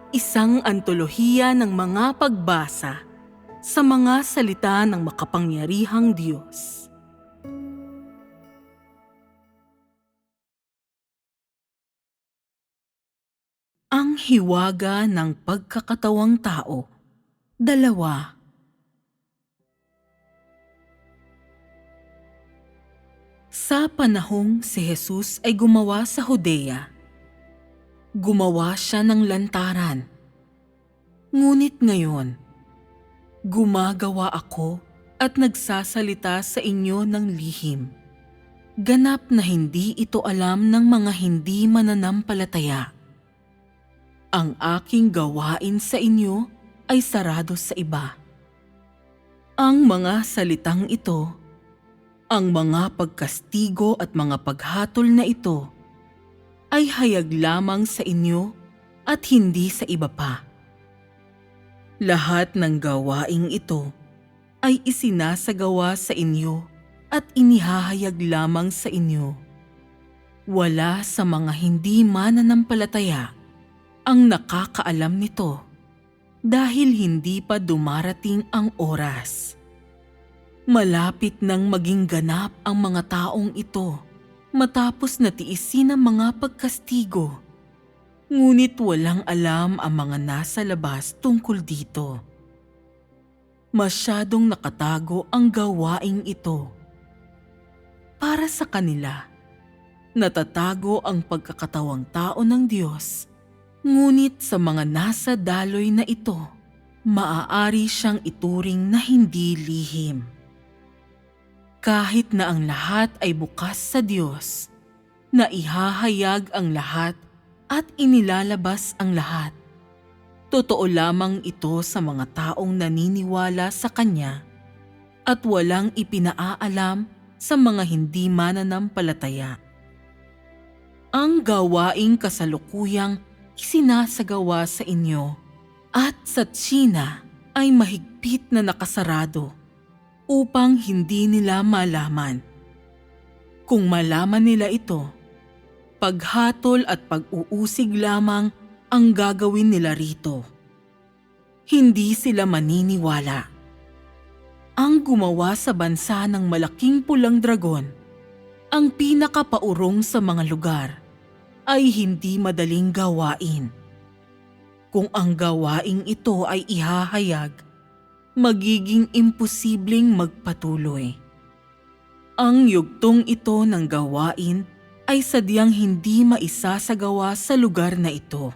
Isang antolohiya ng mga pagbasa sa mga salita ng makapangyarihang Diyos. Ang hiwaga ng pagkakatawang tao, 2. Sa panahong si Jesus ay gumawa sa Judea, gumawa siya ng lantaran. Ngunit ngayon, gumagawa ako at nagsasalita sa inyo ng lihim. Ganap na hindi ito alam ng mga hindi mananampalataya. Ang aking gawain sa inyo ay sarado sa iba. Ang mga salitang ito, ang mga pagkastigo at mga paghatol na ito, ay hayag lamang sa inyo at hindi sa iba pa. Lahat ng gawaing ito ay isinasagawa sa inyo at inihahayag lamang sa inyo. Wala sa mga hindi mananampalataya ang nakakaalam nito dahil hindi pa dumarating ang oras. Malapit nang maging ganap ang mga taong ito matapos na tiisin ang mga pagkastigo. Ngunit walang alam ang mga nasa labas tungkol dito. Masyadong nakatago ang gawaing ito. Para sa kanila, natatago ang pagkakatawang tao ng Diyos. Ngunit sa mga nasa daloy na ito, maaari siyang ituring na hindi lihim. Kahit na ang lahat ay bukas sa Diyos, na ihahayag ang lahat at inilalabas ang lahat. Totoo lamang ito sa mga taong naniniwala sa Kanya at walang ipinaalam sa mga hindi mananampalataya. Ang gawaing kasalukuyang isinasagawa sa inyo at sa Tsina ay mahigpit na nakasarado upang hindi nila malaman. Kung malaman nila ito, paghatol at pag-uusig lamang ang gagawin nila rito. Hindi sila maniniwala. Ang gumawa sa bansa ng malaking pulang dragon, ang pinakapaurong sa mga lugar, ay hindi madaling gawain. Kung ang gawaing ito ay ihahayag, magiging imposibleng magpatuloy. Ang yugtong ito ng gawain ay sadyang hindi maisasagawa sa lugar na ito.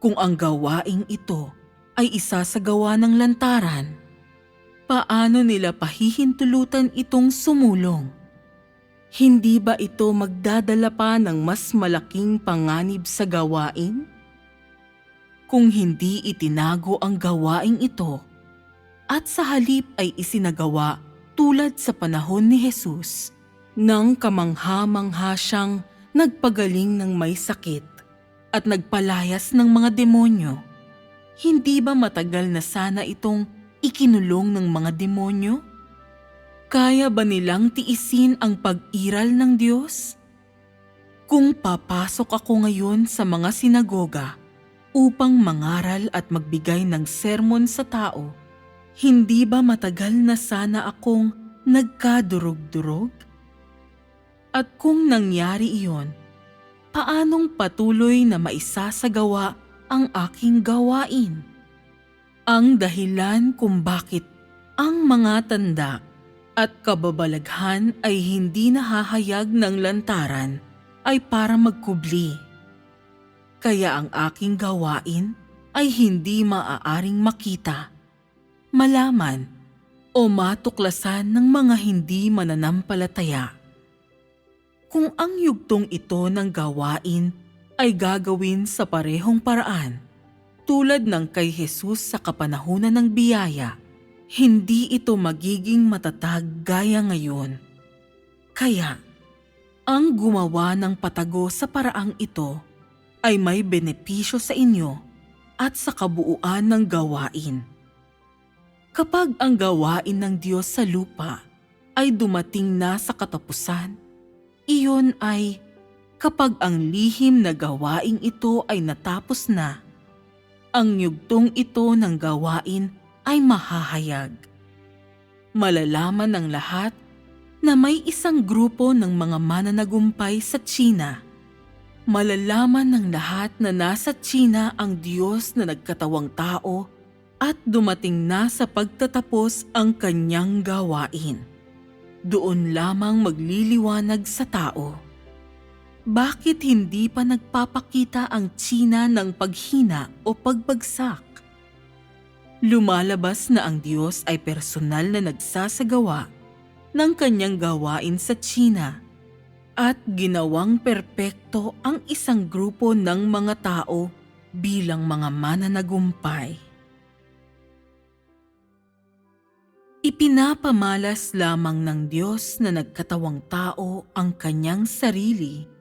Kung ang gawaing ito ay isasagawa ng lantaran, paano nila pahihintulutan itong sumulong? Hindi ba ito magdadala pa ng mas malaking panganib sa gawain? Kung hindi itinago ang gawaing ito at sa halip ay isinagawa tulad sa panahon ni Jesus, nang kamangha-mangha siyang nagpagaling ng may sakit at nagpalayas ng mga demonyo, hindi ba matagal na sana itong ikinulong ng mga demonyo? Kaya ba nilang tiisin ang pag-iral ng Diyos? Kung papasok ako ngayon sa mga sinagoga upang mangaral at magbigay ng sermon sa tao, hindi ba matagal na sana akong nagkadurog-durog? At kung nangyari iyon, paanong patuloy na maisasagawa ang aking gawain? Ang dahilan kung bakit ang mga tanda at kababalaghan ay hindi nahahayag ng lantaran ay para magkubli. Kaya ang aking gawain ay hindi maaaring makita, malaman o matuklasan ng mga hindi mananampalataya. Kung ang yugtong ito ng gawain ay gagawin sa parehong paraan, tulad ng kay Jesus sa kapanahunan ng biyaya, hindi ito magiging matatag gaya ngayon. Kaya, ang gumawa ng patago sa paraang ito ay may benepisyo sa inyo at sa kabuuan ng gawain. Kapag ang gawain ng Diyos sa lupa ay dumating na sa katapusan, iyon ay kapag ang lihim na gawaing ito ay natapos na, ang yugtong ito ng gawain ay mahahayag. Malalaman ng lahat na may isang grupo ng mga mananagumpay sa Tsina. Malalaman ng lahat na nasa Tsina ang Diyos na nagkatawang tao at dumating na sa pagtatapos ang kanyang gawain. Doon lamang magliliwanag sa tao. Bakit hindi pa nagpapakita ang Tsina ng paghina o pagbagsak? Lumalabas na ang Diyos ay personal na nagsasagawa ng kanyang gawain sa Tsina at ginawang perpekto ang isang grupo ng mga tao bilang mga mananagumpay. Ipinapamalas lamang ng Diyos na nagkatawang tao ang kanyang sarili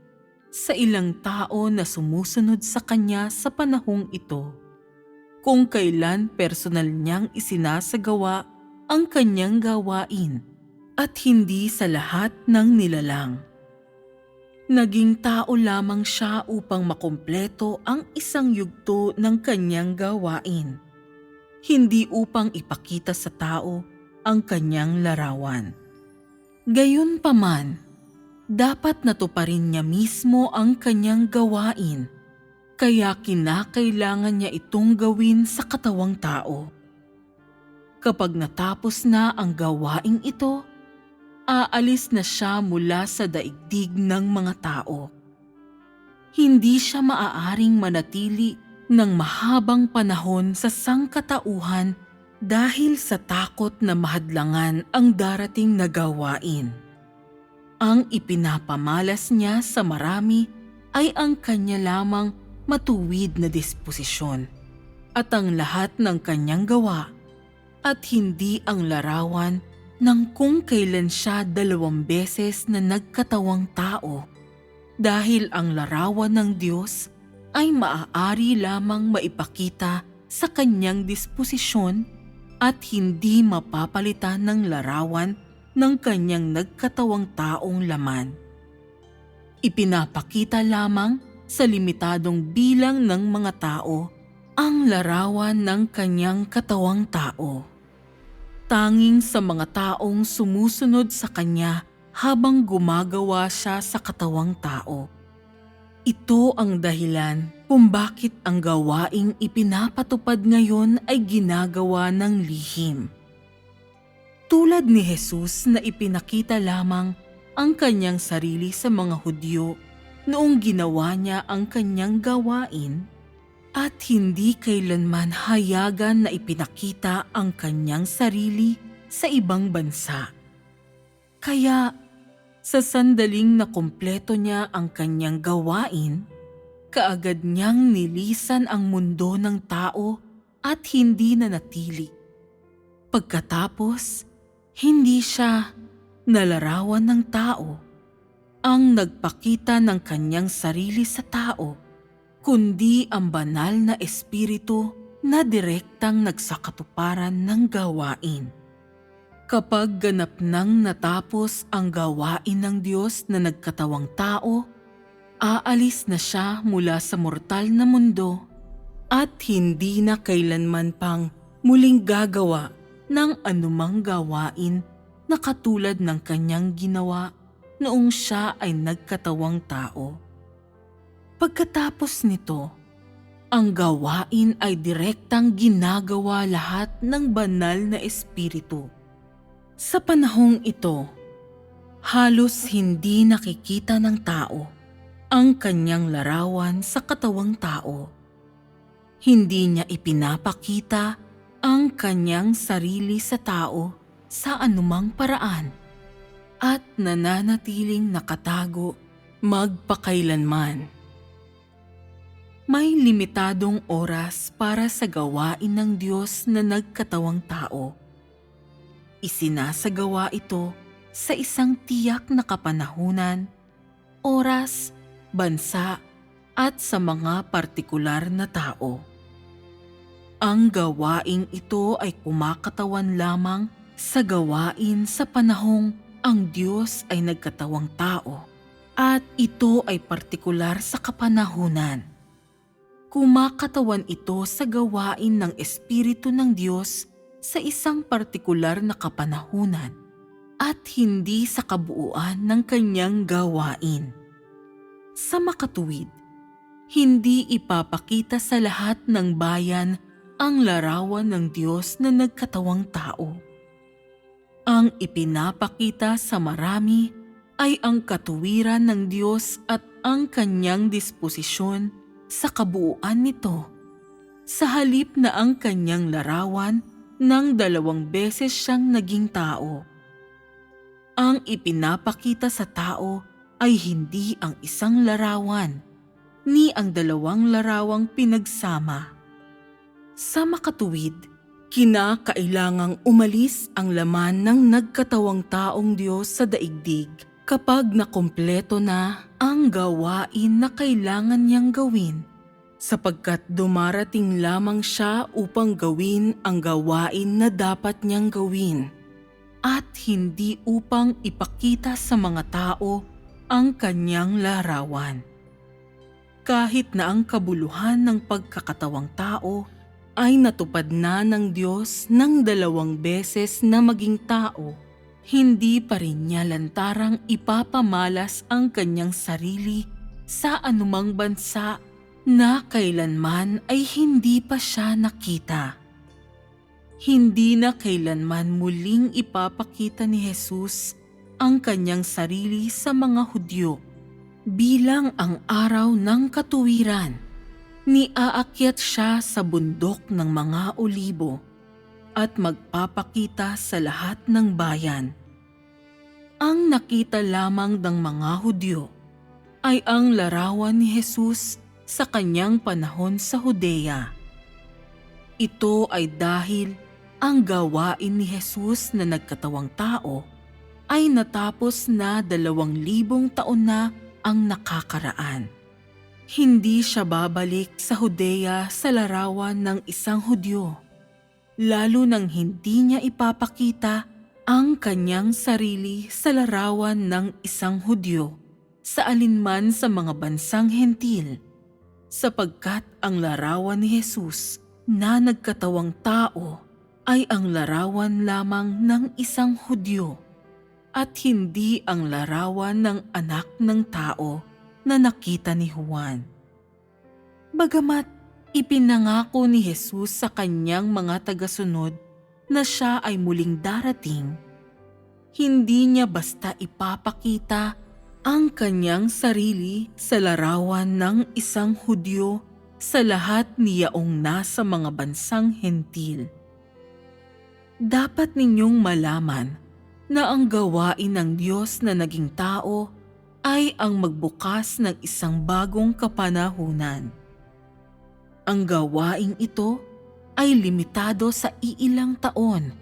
sa ilang tao na sumusunod sa kanya sa panahong ito, kung kailan personal niyang isinasagawa ang kanyang gawain at hindi sa lahat ng nilalang. Naging tao lamang siya upang makumpleto ang isang yugto ng kanyang gawain, hindi upang ipakita sa tao ang kanyang larawan. Gayunpaman, dapat natuparin niya mismo ang kanyang gawain, kaya kinakailangan niya itong gawin sa katawang tao. Kapag natapos na ang gawaing ito, aalis na siya mula sa daigdig ng mga tao. Hindi siya maaaring manatili ng mahabang panahon sa sangkatauhan dahil sa takot na mahadlangan ang darating na gawain. Ang ipinapamalas niya sa marami ay ang kanya lamang matuwid na disposisyon at ang lahat ng kanyang gawa at hindi ang larawan ng kung kailan siya 2 beses na nagkatawang tao, dahil ang larawan ng Diyos ay maaari lamang maipakita sa kanyang disposisyon at hindi mapapalitan ng larawan ng kanyang nagkatawang taong laman. Ipinapakita lamang sa limitadong bilang ng mga tao ang larawan ng kanyang katawang tao. Tanging sa mga taong sumusunod sa kanya habang gumagawa siya sa katawang tao. Ito ang dahilan kung bakit ang gawaing ipinapatupad ngayon ay ginagawa ng lihim. Tulad ni Jesus na ipinakita lamang ang kanyang sarili sa mga Hudyo noong ginawa niya ang kanyang gawain, at hindi kailanman hayagan na ipinakita ang kanyang sarili sa ibang bansa. Kaya, sa sandaling na kumpleto niya ang kanyang gawain, kaagad niyang nilisan ang mundo ng tao at hindi na natili. Pagkatapos, hindi siya nalarawan ng tao ang nagpakita ng kanyang sarili sa tao, kundi ang banal na espiritu na direktang nagsakatuparan ng gawain. Kapag ganap nang natapos ang gawain ng Diyos na nagkatawang tao, aalis na siya mula sa mortal na mundo at hindi na kailanman pang muling gagawa ng anumang gawain na katulad ng kanyang ginawa noong siya ay nagkatawang tao. Pagkatapos nito, ang gawain ay direktang ginagawa lahat ng banal na espiritu. Sa panahong ito, halos hindi nakikita ng tao ang kanyang larawan sa katawang tao. Hindi niya ipinapakita ang kanyang sarili sa tao sa anumang paraan at nananatiling nakatago magpakailanman. May limitadong oras para sa gawain ng Diyos na nagkatawang tao. Isinasagawa ito sa isang tiyak na kapanahunan, oras, bansa, at sa mga partikular na tao. Ang gawaing ito ay kumakatawan lamang sa gawain sa panahong ang Diyos ay nagkatawang tao, at ito ay partikular sa kapanahunan. Kumakatawan ito sa gawain ng Espiritu ng Diyos sa isang partikular na kapanahunan at hindi sa kabuuan ng kanyang gawain. Sa makatuwid, hindi ipapakita sa lahat ng bayan ang larawan ng Diyos na nagkatawang tao. Ang ipinapakita sa marami ay ang katuwiran ng Diyos at ang kanyang disposisyon sa kabuuan nito, sa halip na ang kanyang larawan ng 2 beses siyang naging tao. Ang ipinapakita sa tao ay hindi ang isang larawan, ni ang 2 larawang pinagsama. Sa makatuwid, kinakailangang umalis ang laman ng nagkatawang taong Diyos sa daigdig kapag nakumpleto na ang gawain na kailangan niyang gawin, sapagkat dumarating lamang siya upang gawin ang gawain na dapat niyang gawin, at hindi upang ipakita sa mga tao ang kanyang larawan. Kahit na ang kabuluhan ng pagkakatawang tao ay natupad na ng Diyos ng 2 beses na maging tao, hindi pa rin niya lantarang ipapamalas ang kanyang sarili sa anumang bansa na kailanman ay hindi pa siya nakita. Hindi na kailanman muling ipapakita ni Jesus ang kanyang sarili sa mga Hudyo bilang ang araw ng katuwiran. Niaakyat siya sa bundok ng mga olibo at magpapakita sa lahat ng bayan. Ang nakita lamang ng mga Hudyo ay ang larawan ni Jesus sa kanyang panahon sa Judea. Ito ay dahil ang gawain ni Jesus na nagkatawang tao ay natapos na 2,000 taon na ang nakakaraan. Hindi siya babalik sa Judea sa larawan ng isang Hudyo, lalo nang hindi niya ipapakita ang kanyang sarili sa larawan ng isang Hudyo sa alinman sa mga bansang hentil, sapagkat ang larawan ni Jesus na nagkatawang tao ay ang larawan lamang ng isang Hudyo at hindi ang larawan ng anak ng tao na nakita ni Juan. Bagamat ipinangako ni Jesus sa kanyang mga tagasunod na siya ay muling darating, hindi niya basta ipapakita ang kanyang sarili sa larawan ng isang Hudyo sa lahat niyaong nasa mga bansang hentil. Dapat ninyong malaman na ang gawain ng Diyos na naging tao ay ang magbukas ng isang bagong kapanahunan. Ang gawaing ito ay limitado sa iilang taon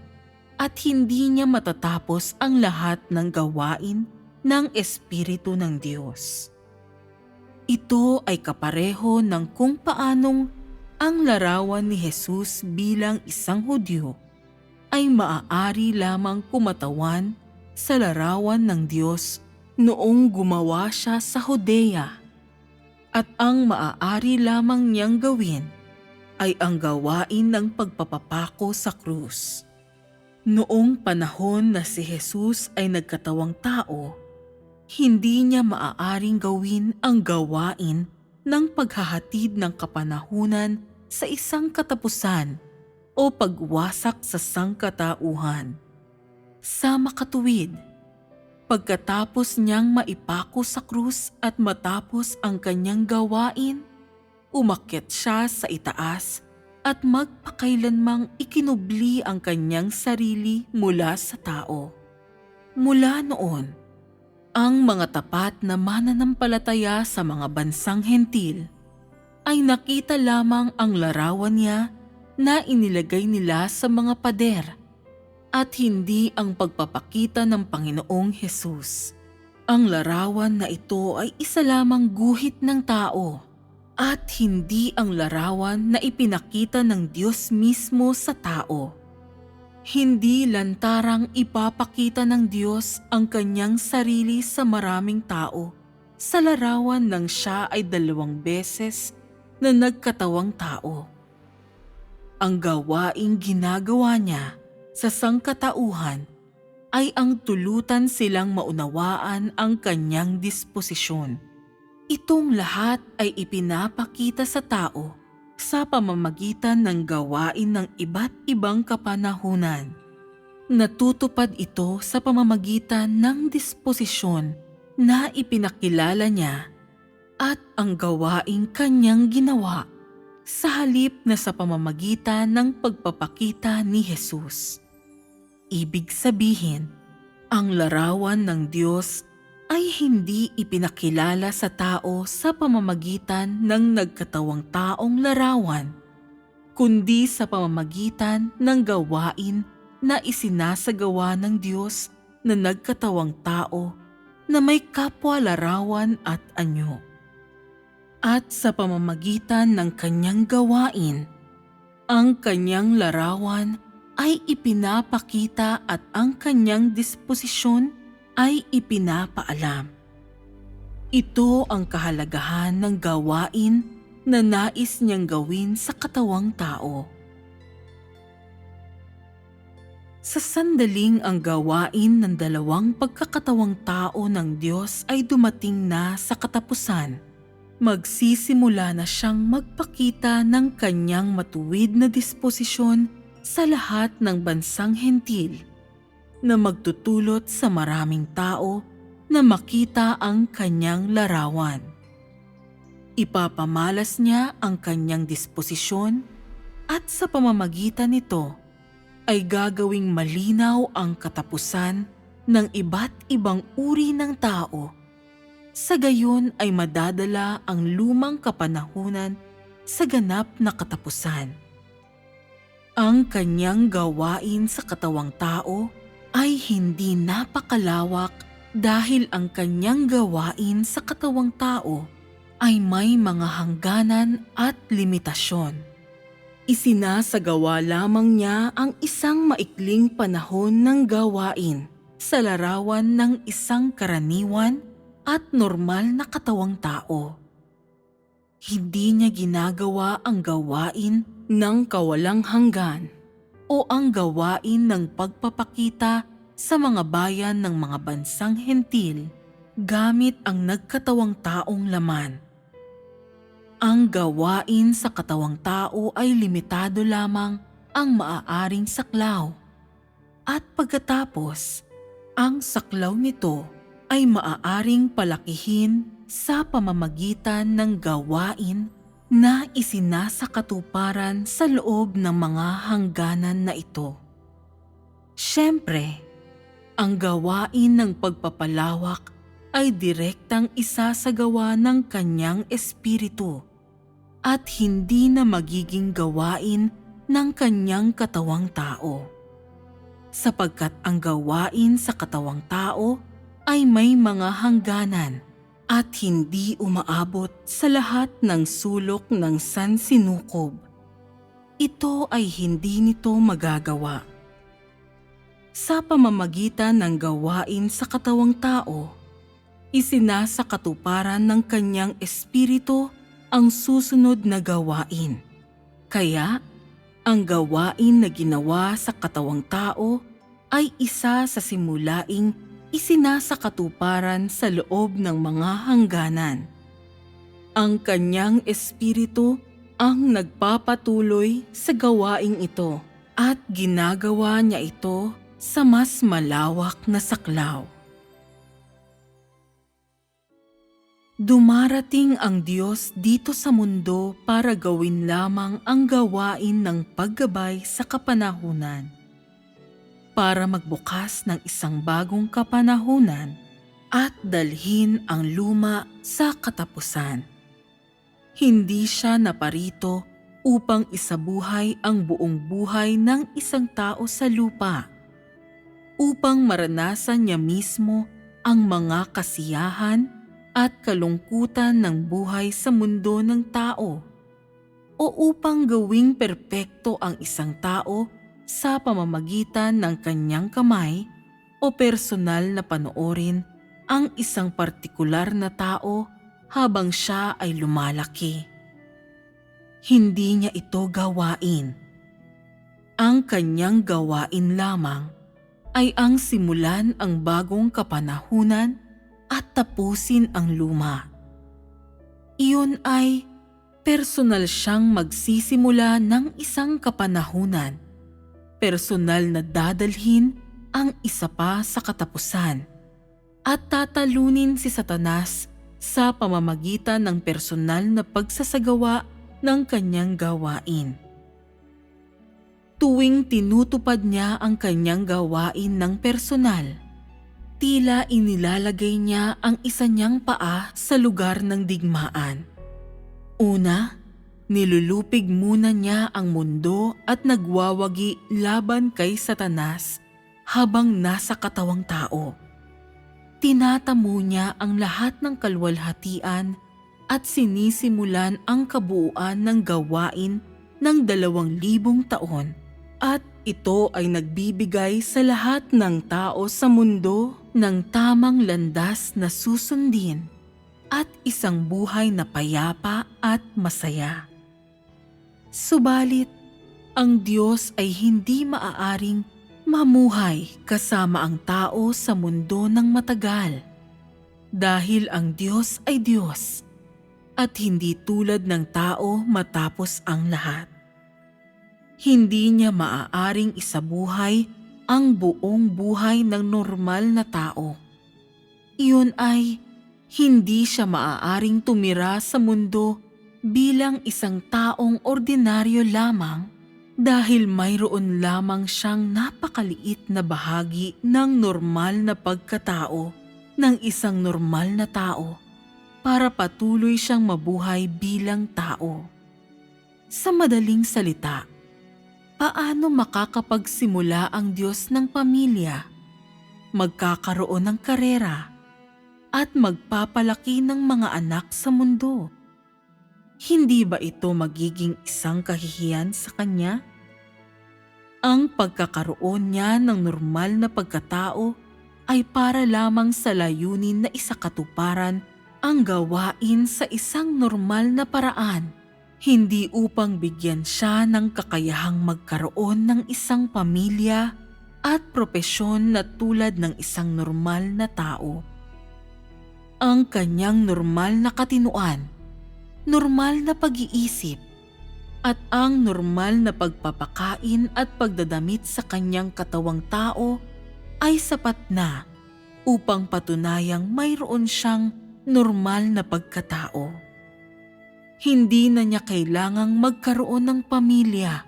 at hindi niya matatapos ang lahat ng gawain ng Espiritu ng Diyos. Ito ay kapareho ng kung paanong ang larawan ni Jesus bilang isang Hudyo ay maaari lamang kumatawan sa larawan ng Diyos noong gumawa siya sa Judea, at ang maaari lamang niyang gawin ay ang gawain ng pagpapapako sa krus. Noong panahon na si Jesus ay nagkatawang tao, hindi niya maaaring gawin ang gawain ng paghahatid ng kapanahunan sa isang katapusan o pagwasak sa sangkatauhan. Sa makatuwid, pagkatapos niyang maipako sa krus at matapos ang kanyang gawain, umakyat siya sa itaas at magpakailanmang ikinubli ang kanyang sarili mula sa tao. Mula noon, ang mga tapat na mananampalataya sa mga bansang hentil ay nakita lamang ang larawan niya na inilagay nila sa mga pader at hindi ang pagpapakita ng Panginoong Hesus. Ang larawan na ito ay isa lamang guhit ng tao at hindi ang larawan na ipinakita ng Diyos mismo sa tao. Hindi lantarang ipapakita ng Diyos ang kanyang sarili sa maraming tao sa larawan ng siya ay 2 beses na nagkatawang tao. Ang gawaing ginagawa niya sa sangkatauhan ay ang tulutan silang maunawaan ang kanyang disposisyon. Itong lahat ay ipinapakita sa tao sa pamamagitan ng gawain ng iba't ibang kapanahunan. Natutupad ito sa pamamagitan ng disposisyon na ipinakilala niya at ang gawaing kanyang ginawa sa halip na sa pamamagitan ng pagpapakita ni Jesus. Ibig sabihin, ang larawan ng Diyos ay hindi ipinakilala sa tao sa pamamagitan ng nagkatawang taong larawan, kundi sa pamamagitan ng gawain na isinasagawa ng Diyos na nagkatawang tao na may kapwa larawan at anyo. At sa pamamagitan ng kanyang gawain, ang kanyang larawan ay ipinapakita at ang kanyang disposisyon ay ipinapaalam. Ito ang kahalagahan ng gawain na nais niyang gawin sa katawang tao. Sa sandaling ang gawain ng dalawang pagkakatawang tao ng Diyos ay dumating na sa katapusan, magsisimula na siyang magpakita ng kanyang matuwid na disposisyon sa lahat ng bansang hentil na magtutulot sa maraming tao na makita ang kanyang larawan. Ipapamalas niya ang kanyang disposisyon at sa pamamagitan nito ay gagawing malinaw ang katapusan ng iba't ibang uri ng tao. Sa gayon ay madadala ang lumang kapanahunan sa ganap na katapusan. Ang kanyang gawain sa katawang tao ay hindi napakalawak dahil ang kanyang gawain sa katawang tao ay may mga hangganan at limitasyon. Isinasagawa lamang niya ang isang maikling panahon ng gawain sa larawan ng isang karaniwan at normal na katawang tao. Hindi niya ginagawa ang gawain ng kawalang hanggan o ang gawain ng pagpapakita sa mga bayan ng mga bansang hentil gamit ang nagkatawang taong laman. Ang gawain sa katawang tao ay limitado lamang ang maaaring saklaw. At pagkatapos, ang saklaw nito ay maaaring palakihin sa pamamagitan ng gawain na isinasakatuparan sa loob ng mga hangganan na ito. Siyempre, ang gawain ng pagpapalawak ay direktang isasagawa ng kanyang espiritu at hindi na magiging gawain ng kanyang katawang tao. Sapagkat ang gawain sa katawang tao ay may mga hangganan at hindi umaabot sa lahat ng sulok ng sansinukob. Ito ay hindi nito magagawa. Sa pamamagitan ng gawain sa katawang tao, isinasakatuparan ng kanyang espiritu ang susunod na gawain. Kaya, ang gawain na ginawa sa katawang tao ay isa sa simulaing isinasakatuparan sa loob ng mga hangganan. Ang kanyang espiritu ang nagpapatuloy sa gawaing ito at ginagawa niya ito sa mas malawak na saklaw. Dumarating ang Diyos dito sa mundo para gawin lamang ang gawain ng paggabay sa kapanahunan. Para magbukas ng isang bagong kapanahunan at dalhin ang luma sa katapusan. Hindi siya naparito upang isabuhay ang buong buhay ng isang tao sa lupa, upang maranasan niya mismo ang mga kasiyahan at kalungkutan ng buhay sa mundo ng tao, o upang gawing perpekto ang isang tao sa pamamagitan ng kanyang kamay o personal na panoorin ang isang partikular na tao habang siya ay lumalaki. Hindi niya ito gawain. Ang kanyang gawain lamang ay ang simulan ang bagong kapanahunan at tapusin ang luma. Iyon ay personal siyang magsisimula ng isang kapanahunan. Personal na dadalhin ang isa pa sa katapusan at tatalunin si Satanas sa pamamagitan ng personal na pagsasagawa ng kanyang gawain. Tuwing tinutupad niya ang kanyang gawain ng personal, tila inilalagay niya ang isa niyang paa sa lugar ng digmaan. Una, nilulupig muna niya ang mundo at nagwawagi laban kay Satanas habang nasa katawang tao. Tinatamo niya ang lahat ng kalwalhatian at sinisimulan ang kabuuan ng gawain ng 2,000 taon. At ito ay nagbibigay sa lahat ng tao sa mundo ng tamang landas na susundin at isang buhay na payapa at masaya. Subalit, ang Diyos ay hindi maaaring mamuhay kasama ang tao sa mundo ng matagal. Dahil ang Diyos ay Diyos at hindi tulad ng tao matapos ang lahat. Hindi niya maaaring isabuhay ang buong buhay ng normal na tao. Iyon ay hindi siya maaaring tumira sa mundo bilang isang taong ordinaryo lamang dahil mayroon lamang siyang napakaliit na bahagi ng normal na pagkatao ng isang normal na tao para patuloy siyang mabuhay bilang tao. Sa madaling salita, paano makakapagsimula ang Diyos ng pamilya, magkakaroon ng karera, at magpapalaki ng mga anak sa mundo? Hindi ba ito magiging isang kahihiyan sa Kanya? Ang pagkakaroon niya ng normal na pagkatao ay para lamang sa layunin na isakatuparan ang gawain sa isang normal na paraan. Hindi upang bigyan siya ng kakayahang magkaroon ng isang pamilya at propesyon na tulad ng isang normal na tao. Ang kanyang normal na katinuan, normal na pag-iisip, at ang normal na pagpapakain at pagdadamit sa kanyang katawang tao ay sapat na upang patunayang mayroon siyang normal na pagkatao. Hindi na niya kailangang magkaroon ng pamilya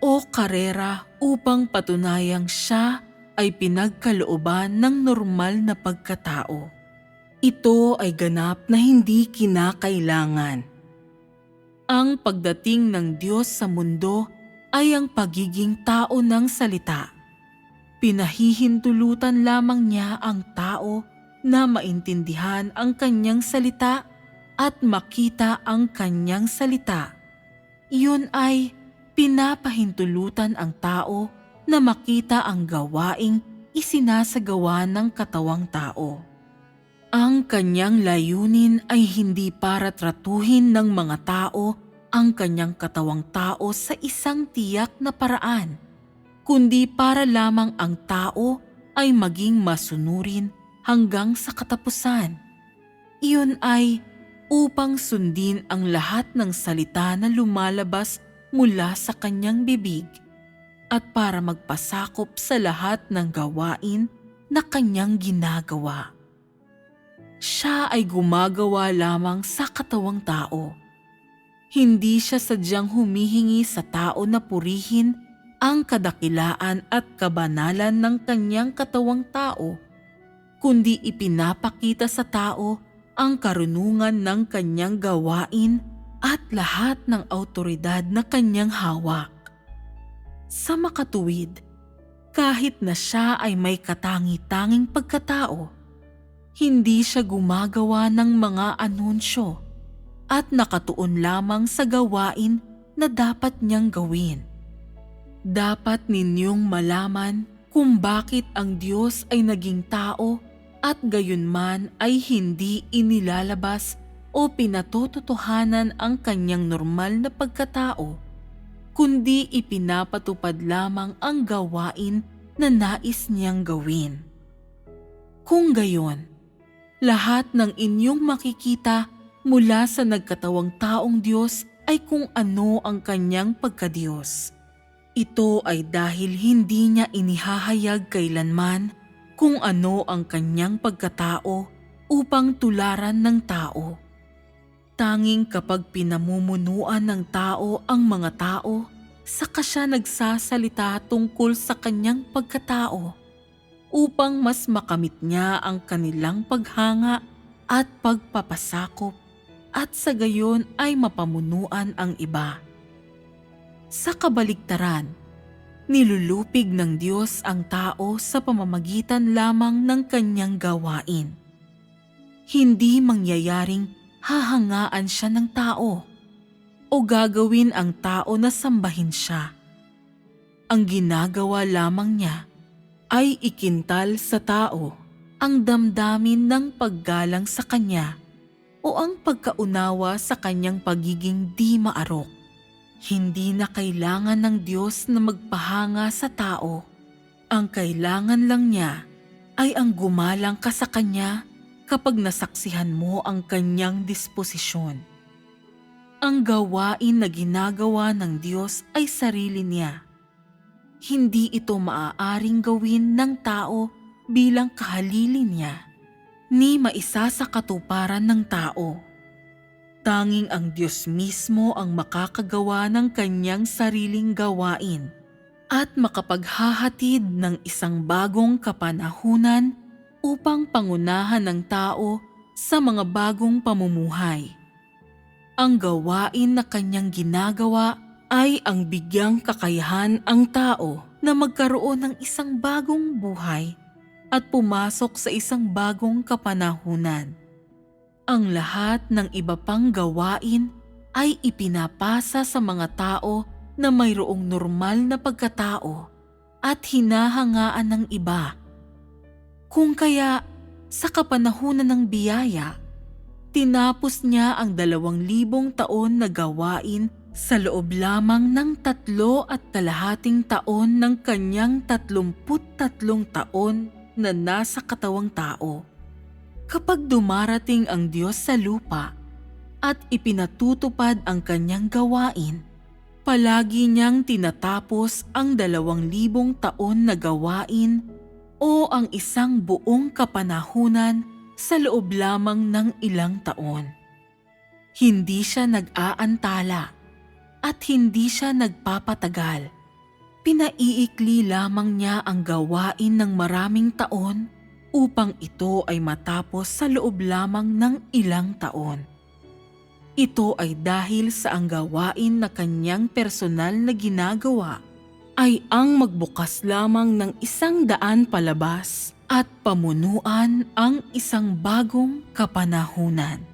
o karera upang patunayang siya ay pinagkalooban ng normal na pagkatao. Ito ay ganap na hindi kinakailangan. Ang pagdating ng Diyos sa mundo ay ang pagiging tao ng salita. Pinahihintulutan lamang niya ang tao na maintindihan ang kanyang salita at makita ang kanyang salita. Iyon ay pinapahintulutan ang tao na makita ang gawaing isinasagawa ng katawang tao. Ang kanyang layunin ay hindi para tratuhin ng mga tao ang kanyang katawang tao sa isang tiyak na paraan, kundi para lamang ang tao ay maging masunurin hanggang sa katapusan. Iyon ay upang sundin ang lahat ng salita na lumalabas mula sa kanyang bibig at para magpasakop sa lahat ng gawain na kanyang ginagawa. Siya ay gumagawa lamang sa katawang tao. Hindi siya sadyang humihingi sa tao na purihin ang kadakilaan at kabanalan ng kanyang katawang tao, kundi ipinapakita sa tao ang karunungan ng kanyang gawain at lahat ng awtoridad na kanyang hawak. Sa makatuwid, kahit na siya ay may katangi-tanging pagkatao, hindi siya gumagawa ng mga anunsyo at nakatuon lamang sa gawain na dapat niyang gawin. Dapat ninyong malaman kung bakit ang Diyos ay naging tao at gayunman ay hindi inilalabas o pinatototohanan ang kanyang normal na pagkatao, kundi ipinapatupad lamang ang gawain na nais niyang gawin. Kung gayon, lahat ng inyong makikita mula sa nagkatawang taong Diyos ay kung ano ang kanyang pagkadiyos. Ito ay dahil hindi niya inihahayag kailanman kung ano ang kanyang pagkatao upang tularan ng tao. Tanging kapag pinamumunuan ng tao ang mga tao, saka siya nagsasalita tungkol sa kanyang pagkatao upang mas makamit niya ang kanilang paghanga at pagpapasakop at sa gayon ay mapamunuan ang iba. Sa kabaligtaran, nilulupig ng Diyos ang tao sa pamamagitan lamang ng kanyang gawain. Hindi mangyayaring hahangaan siya ng tao o gagawin ang tao na sambahin siya. Ang ginagawa lamang niya ay ikintal sa tao ang damdamin ng paggalang sa kanya o ang pagkaunawa sa kanyang pagiging di maarok. Hindi na kailangan ng Diyos na magpahanga sa tao. Ang kailangan lang niya ay ang gumalang ka sa kanya kapag nasaksihan mo ang kanyang disposisyon. Ang gawain na ginagawa ng Diyos ay sarili niya. Hindi ito maaaring gawin ng tao bilang kahalili niya, ni maisa sa katuparan ng tao. Tanging ang Diyos mismo ang makakagawa ng kanyang sariling gawain at makapaghahatid ng isang bagong kapanahunan upang pangunahan ng tao sa mga bagong pamumuhay. Ang gawain na kanyang ginagawa ay ang bigyang kakayahan ang tao na magkaroon ng isang bagong buhay at pumasok sa isang bagong kapanahunan. Ang lahat ng iba pang gawain ay ipinapasa sa mga tao na mayroong normal na pagkatao at hinahangaan ng iba. Kung kaya, sa kapanahunan ng biyaya, tinapos niya ang 2,000 taon na gawain sa loob lamang ng 3.5 taon ng kanyang 33 taon na nasa katawang tao. Kapag dumarating ang Diyos sa lupa at ipinatutupad ang kanyang gawain, palagi niyang tinatapos ang 2,000 taon na gawain o ang isang buong kapanahunan sa loob lamang ng ilang taon. Hindi siya nag-aantala at hindi siya nagpapatagal. Pinaiikli lamang niya ang gawain ng maraming taon upang ito ay matapos sa loob lamang ng ilang taon. Ito ay dahil sa ang gawain na kanyang personal na ginagawa ay ang magbukas lamang ng 100 palabas at pamunuan ang isang bagong kapanahunan.